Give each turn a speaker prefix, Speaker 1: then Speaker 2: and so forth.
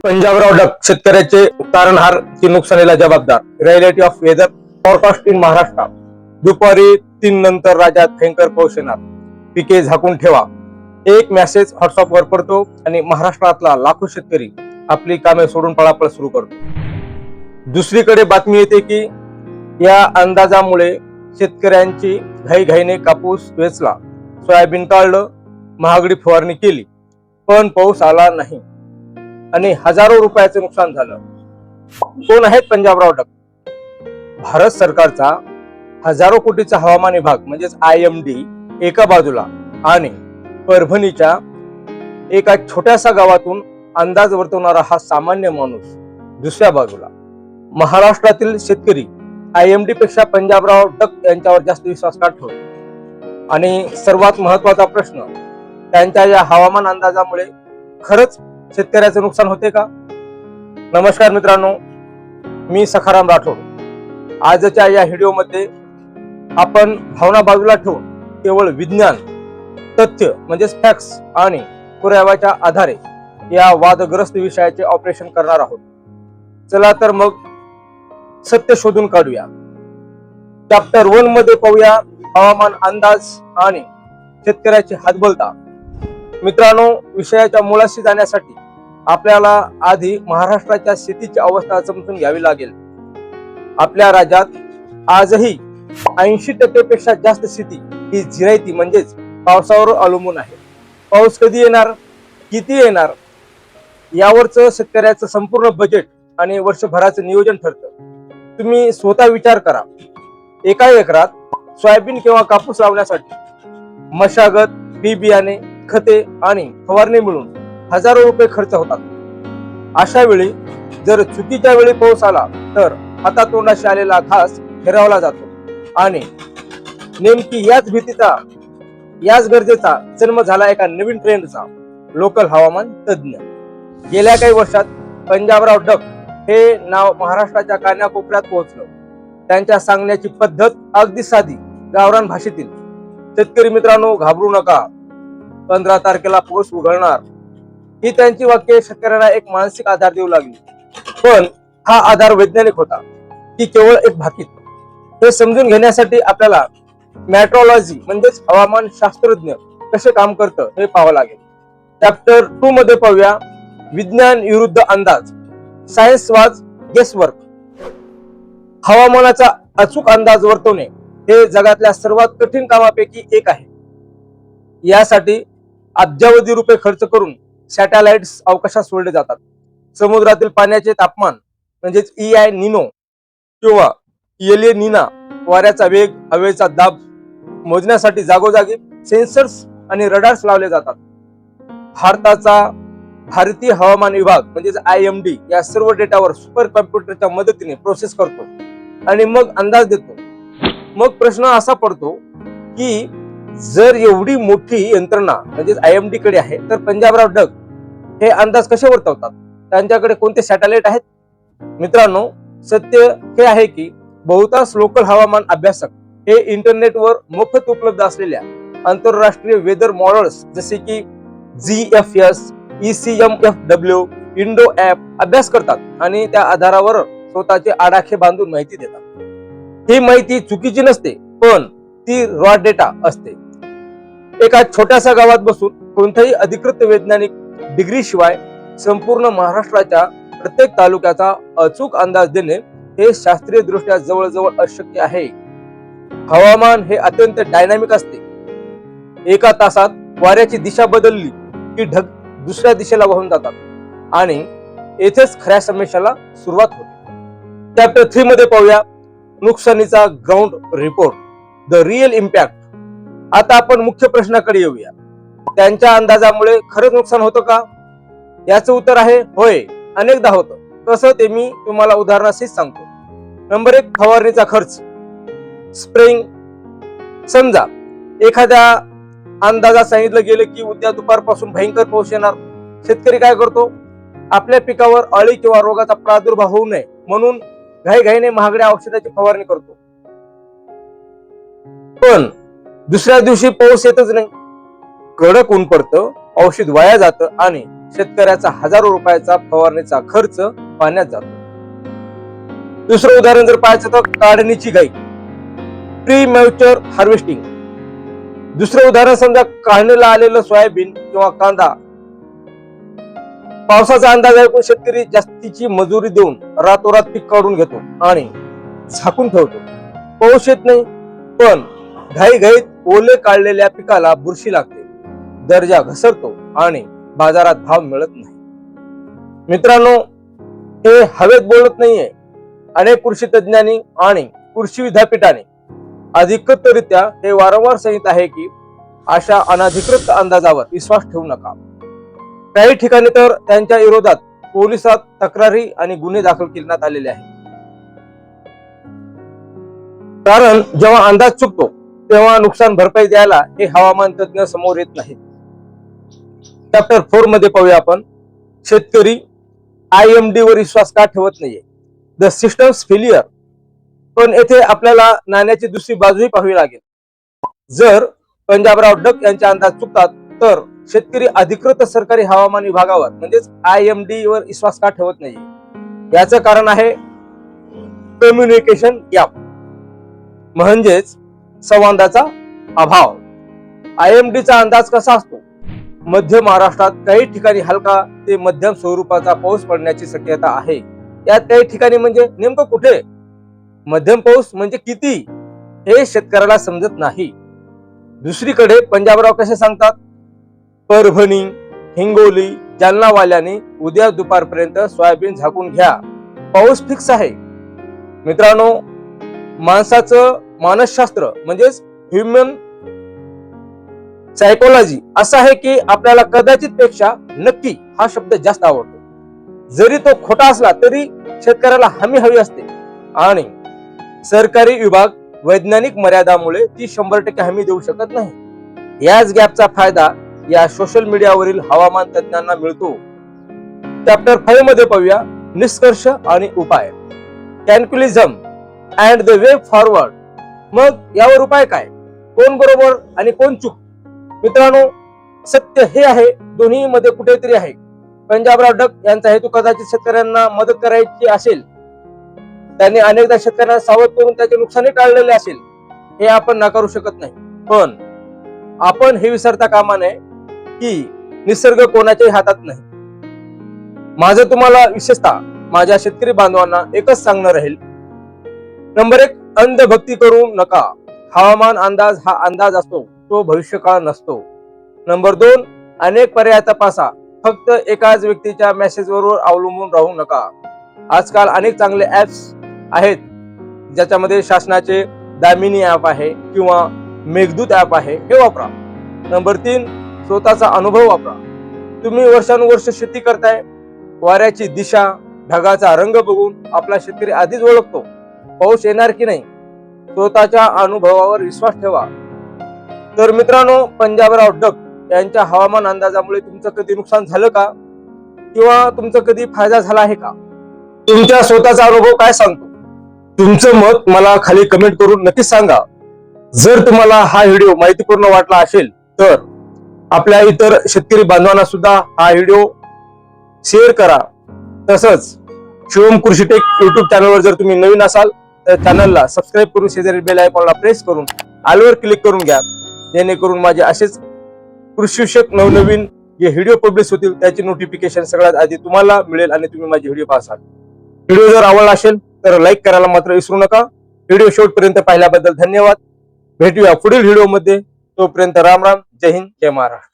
Speaker 1: Panjabrao duck शेतकऱ्याचे तारणहार की नुकसानीला जबाबदार. Reality of weather forecast in Maharashtra. दुपारी 3 नंतर राज्यात भयंकर पाऊस येणार, पिके झाकून ठेवा. एक मेसेज व्हॉट्सअपवर पडतो आणि महाराष्ट्रातला लाखो शेतकरी आपली कामे सोडून पळापळ सुरू करतो. दुसरीकडे बातमी येते की या अंदाजामुळे शेतकऱ्यांची घाईघाईने कापूस वेचला, सोयाबीन काढलं, महागडी फवारणी केली, पण पाऊस आला नाही आणि हजारो रुपयाचे नुकसान झालं. कोण आहेत पंजाबराव डक? भारत सरकारचा हजारो कोटीचा हवामान विभाग म्हणजेच IMD एका बाजूला आणि परभणीच्या एका छोट्याशा गावातून अंदाज वर्तवणारा हा सामान्य माणूस दुसऱ्या बाजूला. महाराष्ट्रातील शेतकरी IMD पेक्षा पंजाबराव डक यांच्यावर जास्त विश्वास का ठेवतो? आणि सर्वात महत्वाचा प्रश्न, त्यांच्या या हवामान अंदाजामुळे खरंच शेतकऱ्याचे नुकसान होते का? नमस्कार मित्रांनो, मी सखाराम राठोड. आजच्या या व्हिडिओमध्ये आपण भावना बाजूला ठेवून केवळ विज्ञान, तथ्य म्हणजेच फॅक्ट्स आणि पुराव्याच्या आधारे या वादग्रस्त विषयाचे ऑपरेशन करणार आहोत. चला तर मग सत्य शोधून काढूया. चॅप्टर 1 मध्ये पाहूया हवामान अंदाज आणि शेतकऱ्याची हातबलता. मित्रांनो, विषयाच्या मुळाशी जाण्यासाठी आपल्याला आधी महाराष्ट्राच्या शेतीची अवस्था समजून घ्यावी लागेल. आपल्या राज्यात आजही 80% पेक्षा जास्त शेती ही जिरायती म्हणजेच पावसावर अवलंबून आहे. पाऊस कधी येणार, किती येणार यावरच शेतकऱ्याचं संपूर्ण बजेट आणि वर्षभराचं नियोजन ठरतं. तुम्ही स्वतः विचार करा, एका एकरात सोयाबीन किंवा कापूस लावण्यासाठी मशागत, बी बियाणे, खते आणि फवारणी मिळून हजारो रुपये खर्च होतात. अशा वेळी जर चुकीच्या वेळी पाऊस आला तर हातातोंडाशी आलेला घास फिरवला जातो आणि नेमकी याच भीतीचा, याच गरजेचा जन्म झाला एका नवीन ट्रेंडचा. लोकल हवामान तज्ञ. गेल्या काही वर्षात पंजाबराव डक हे नाव महाराष्ट्राच्या कानाकोपऱ्यात पोहोचलं. त्यांच्या सांगण्याची पद्धत अगदी साधी, गावरान भाषेतील. शेतकरी मित्रांनो, घाबरू नका, 15 तारखेला पाऊस उघडणार, ही त्यांची वाक्य शेतकऱ्यांना एक मानसिक आधार देऊ लागली. पण हा आधार वैज्ञानिक होता की केवळ एक भाकीत? हे समजून घेण्यासाठी आपल्याला मेट्रोलॉजी म्हणजेच हवामान शास्त्रज्ञ कसे काम करतं हे पाहावं लागेल. चॅप्टर 2 मध्ये पाहूया विज्ञान विरुद्ध अंदाज. सायन्स वाज गेसवर्क. हवामानाचा अचूक अंदाज वर्तवणे हे जगातल्या सर्वात कठीण कामापैकी एक आहे. यासाठी अब्जावधी रुपये खर्च करून सॅटेलाइट्स अवकाशात सोडले जातात. समुद्रातील पाण्याचे तापमान म्हणजेच EI निनो किंवा एल नीना, वाऱ्याचा वेग, हवेचा दाब मोजण्यासाठी जागोजागी सेन्सर्स आणि रडार्स लावले जातात. भारतीय हवामान विभाग म्हणजेच IMD या सर्व डेटावर सुपर कॉम्प्युटरच्या मदतीने प्रोसेस करतो आणि मग अंदाज देतो. मग प्रश्न असा पडतो की जर एवढी मोठी यंत्रणा म्हणजेच IMD कडे आहे तर पंजाबराव डक हे अंदाज कसे वर्तवतात? त्यांच्याकडे कोणते सॅटेलाइट आहेत? मित्रांनो, सत्य हे आहे की बहुतांश लोकल हवामान अभ्यासक हे इंटरनेटवर मोफत उपलब्ध असलेल्या आंतरराष्ट्रीय वेदर मॉडेल्स जसे की GFS, ECMFW, इंडो ॲप अभ्यास करतात आणि त्या आधारावर स्वतःचे आडाखे बांधून माहिती देतात. ही माहिती चुकीची नसते, पण ती रॉ डेटा असते. एका छोट्याशा गावात बसून कोणत्याही अधिकृत वैज्ञानिक डिग्री शिवाय संपूर्ण महाराष्ट्राच्या प्रत्येक तालुक्याचा अचूक अंदाज देणे हे शास्त्रीय दृष्ट्या जवळजवळ अशक्य आहे. हवामान हे अत्यंत डायनामिक असते. एका तासात वाऱ्याची दिशा बदलली की ढग दुसऱ्या दिशेला वाहून जातात आणि येथेच खऱ्या समस्येला सुरुवात होते. चॅप्टर 3 मध्ये पाहूया नुकसानीचा ground report, the real impact. आता आपण मुख्य प्रश्नाकडे येऊया. त्यांच्या अंदाजामुळे खरंच नुकसान होतं का? याचं उत्तर आहे होय, अनेकदा होतं. कसं ते मी तुम्हाला उदाहरणासहित सांगतो. नंबर 1, फवारणीचा खर्च. स्प्रेइंग. समजा एखाद्या अंदाजात सांगितलं गेलं की उद्या दुपारपासून भयंकर पाऊस येणार. शेतकरी काय करतो? आपल्या पिकावर अळी किंवा रोगाचा प्रादुर्भाव होऊ नये म्हणून घाईघाईने महागड्या औषधाची फवारणी करतो. पण दुसऱ्या दिवशी पाऊस येतच नाही, कडक ऊन पडतं, औषध वाया जातं आणि शेतकऱ्याचा हजारो रुपयाचा फवारणीचा खर्च पाण्यात जातो. दुसरं उदाहरण जर पाहायचं तर काढणीची घाई, प्री मॅच्युअर हार्वेस्टिंग. दुसरं उदाहरण समजा काढणीला आलेलं सोयाबीन किंवा कांदा, पावसाचा अंदाज ऐकून शेतकरी जास्तीची मजुरी देऊन रातोरात पीक काढून घेतो आणि झाकून ठेवतो. पाऊस येत नाही, पण घाईघाईत ओले काढलेल्या पिकाला बुरशी लागते, दर्जा घसरतो आणि बाजारात भाव मिळत नाही. मित्रांनो, हे हवेत बोलत नाहीये. अनेक कृषी तज्ञांनी आणि कृषी विद्यापीठाने अधिकृतरित्या हे वारंवार सांगितले आहे की अशा अनधिकृत अंदाजावर विश्वास ठेवू नका. काही ठिकाणी तर त्यांच्या विरोधात पोलिसात तक्रारी आणि गुन्हे दाखल करण्यात आलेले आहेत. कारण जेव्हा अंदाज चुकतो तेव्हा नुकसान भरपाई द्यायला हे हवामान तज्ञ समोर येत नाहीत. चॅप्टर 4 मध्ये पाहूया आपण, शेतकरी IMD वर विश्वास का ठेवत नाहीये, द सिस्टम्स फेलियर. पण येथे आपल्याला नाण्याची दुसरी बाजूही पाहावी लागेल. जर पंजाबराव डक यांचे अंदाज चुकतात तर शेतकरी अधिकृत सरकारी हवामान विभागावर म्हणजेच IMD वर विश्वास का ठेवत नाहीये? याचं कारण आहे कम्युनिकेशन गॅप, म्हणजेच संवादाचा अभाव. IMD चा अंदाज कसा असतो? मध्य महाराष्ट्रात काही ठिकाणी हलका ते मध्यम स्वरूपाचा पाऊस पडण्याची शक्यता आहे. यात काही ठिकाणी म्हणजे नेमकं कुठे? मध्यम पाऊस म्हणजे किती हे शेतकऱ्याला समजत नाही. दुसरीकडे पंजाबराव कसे सांगतात? परभणी, हिंगोली, जालनावाल्याने उद्या दुपारपर्यंत सोयाबीन झाकून घ्या, पाऊस फिक्स आहे. मित्रांनो, माणसाचं मानसशास्त्र म्हणजेच ह्युमन सायकोलॉजी असं आहे की आपल्याला कदाचित पेक्षा नक्की हा शब्द जास्त आवडतो. जरी तो खोटा असला तरी शेतकऱ्याला हमी हवी असते आणि सरकारी विभाग वैज्ञानिक मर्यादामुळे ती 100% हमी देऊ शकत नाही. याच गॅपचा फायदा या सोशल मीडियावरील हवामान तज्ञांना मिळतो. चॅप्टर 5 मध्ये पाहूया निष्कर्ष आणि उपाय, कॅल्क्युलिझम अँड द वे फॉरवर्ड. मग यावर उपाय काय? कोण बरोबर आणि कोण चूक? मित्रांनो, सत्य हे आहे दोन्ही मध्ये कुठेतरी आहे. पंजाबराव डक यांचा हेतू कदाचित शेतकऱ्यांना मदत करायची असेल, त्यांनी अनेकदा शेतकऱ्यांना सावध करून त्याचे नुकसानही टाळलेले असेल, हे आपण नाकारू शकत नाही. पण आपण हे विसरता कामा नये की निसर्ग कोणाच्याही हातात नाही. माझं तुम्हाला विशेषतः माझ्या शेतकरी बांधवांना एकच सांगणं राहील, नंबर 1, अंधभक्ती करू नका. हवामान अंदाज हा अंदाज असतो, तो भविष्यकाळ नसतो. नंबर 2, अनेक पर्याय तपासा, फक्त एकाच व्यक्तीच्या मेसेजवर अवलंबून राहू नका. आजकाल अनेक चांगले ऍप्स आहेत ज्याच्यामध्ये शासनाचे दामिनी ऍप आहे किंवा मेघदूत ऍप आहे, हे वापरा. नंबर 3, स्वतःचा अनुभव वापरा. तुम्ही वर्षानुवर्ष शेती करताय, वाऱ्याची दिशा, ढगाचा रंग बघून आपला शेतकरी आधीच ओळखतो पाऊस येणार की नाही. स्वतःच्या अनुभवावर विश्वास ठेवा. तर मित्रांनो, पंजाबराव डक यांच्या हवामान अंदाजामुळे तुमचं कधी नुकसान झालं का? किंवा तुमचा कधी फायदा झाला आहे का? तुमच्या स्वतःचा अनुभव काय सांगतो? तुमचं मत मला खाली कमेंट करून नक्कीच सांगा. जर तुम्हाला हा व्हिडिओ माहितीपूर्ण वाटला असेल तर आपल्या इतर शेतकरी बांधवांना सुद्धा हा व्हिडिओ शेअर करा. तसंच शिवम कृषी टेक युट्यूब चॅनलवर जर तुम्ही नवीन असाल तर चॅनलला सबस्क्राईब करून शेजारी बेल आयकॉनला प्रेस करून ऑलवर क्लिक करून घ्या, जेणेकरून माझे असेच कृषीविषयक नवनवीन जे व्हिडिओ पब्लिश होतील त्याची नोटिफिकेशन सगळ्यात आधी तुम्हाला मिळेल आणि तुम्ही माझे व्हिडिओ पाहाल. व्हिडिओ जर आवडला असेल तर लाईक करायला मात्र विसरू नका. व्हिडिओ शेवटपर्यंत पाहिल्याबद्दल धन्यवाद. भेटूया पुढील व्हिडिओमध्ये. तोपर्यंत राम राम, जय हिंद, जय महाराष्ट्र.